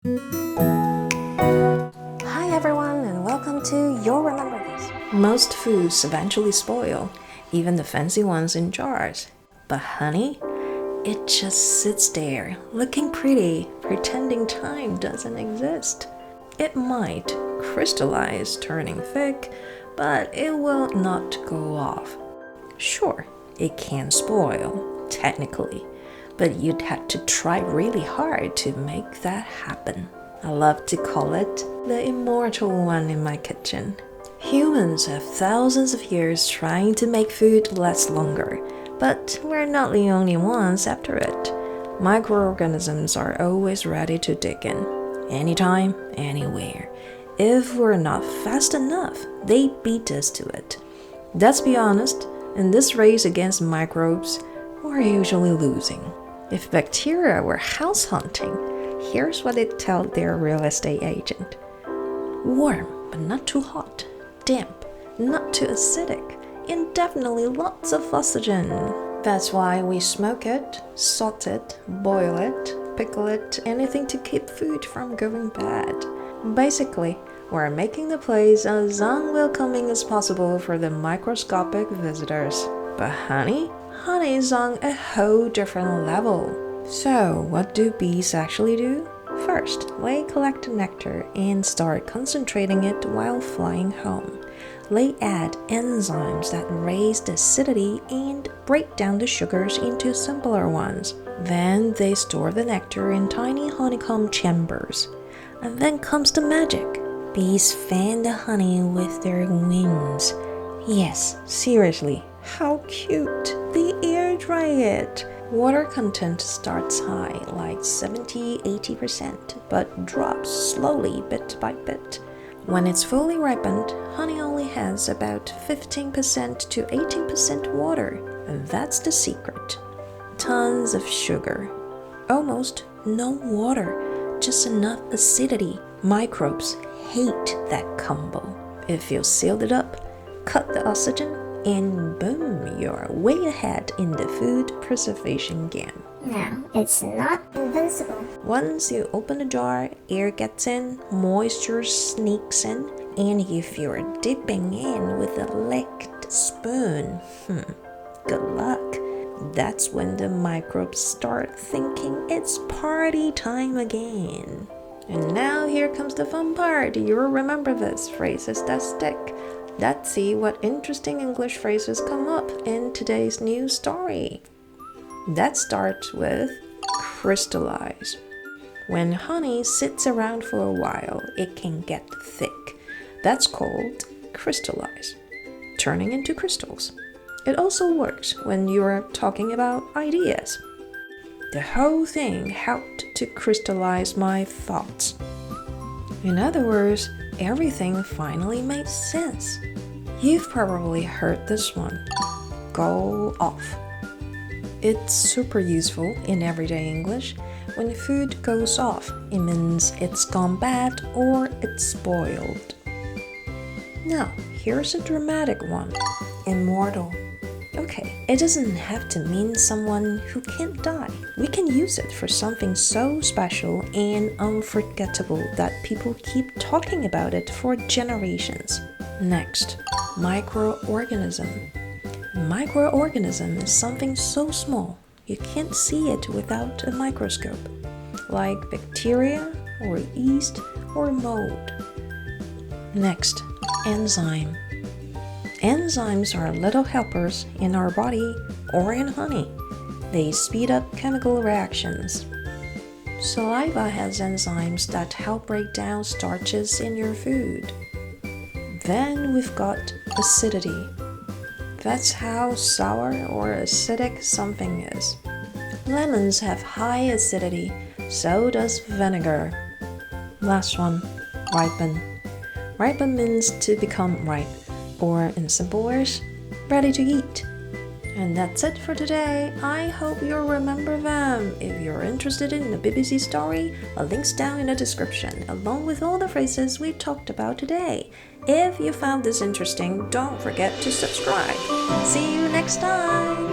Hi everyone and welcome to You'll Remember This. Most foods eventually spoil, even the fancy ones in jars. But honey, it just sits there, looking pretty, pretending time doesn't exist. It might crystallize, turning thick, but it will not go off. Sure, it can spoil, technically, but you'd have to try really hard to make that happen. I love to call it the immortal one in my kitchen. Humans have thousands of years trying to make food last longer, but we're not the only ones after it. Microorganisms are always ready to dig in, anytime, anywhere. If we're not fast enough, they beat us to it. Let's be honest, in this race against microbes, we're usually losing. If bacteria were house hunting, here's what they'd tell their real estate agent. Warm, but not too hot. Damp, not too acidic. And definitely lots of oxygen. That's why we smoke it, salt it, boil it, pickle it, anything to keep food from going bad. Basically, we're making the place as unwelcoming as possible for the microscopic visitors. But honey is on a whole different level. So, what do bees actually do? First, they collect nectar and start concentrating it while flying home. They add enzymes that raise the acidity and break down the sugars into simpler ones. Then they store the nectar in tiny honeycomb chambers. And then comes the magic. Bees fan the honey with their wings. Yes, seriously, how cute! They air dry it. Water content starts high, like 70-80%, but drops slowly bit by bit. When it's fully ripened, honey only has about 15% to 18% water, and that's the secret. Tons of sugar. Almost no water, just enough acidity. Microbes hate that combo. If you sealed it up, cut the oxygen, and boom, you're way ahead in the food preservation game. Now, it's not invincible. Once you open the jar, air gets in, moisture sneaks in, and if you're dipping in with a licked spoon, good luck. That's when the microbes start thinking it's party time again. And now here comes the fun part. You'll remember this, phrases that stick. Let's see what interesting English phrases come up in today's news story. Let's start with crystallize. When honey sits around for a while, it can get thick. That's called crystallize, turning into crystals. It also works when you're talking about ideas. The whole thing helped to crystallize my thoughts. In other words, everything finally made sense. You've probably heard this one. Go off. It's super useful in everyday English. When food goes off, it means it's gone bad or it's spoiled. Now, here's a dramatic one. Immortal. Okay, it doesn't have to mean someone who can't die. We can use it for something so special and unforgettable that people keep talking about it for generations. Next, microorganism. Microorganism is something so small you can't see it without a microscope, like bacteria or yeast or mold. Next, enzyme. Enzymes are little helpers in our body or in honey. They speed up chemical reactions. Saliva has enzymes that help break down starches in your food. Then we've got acidity. That's how sour or acidic something is. Lemons have high acidity, so does vinegar. Last one, ripen. Ripen means to become ripe, or in simple words, ready to eat. And that's it for today. I hope you'll remember them. If you're interested in the BBC story, a link's down in the description, along with all the phrases we talked about today. If you found this interesting, don't forget to subscribe. See you next time!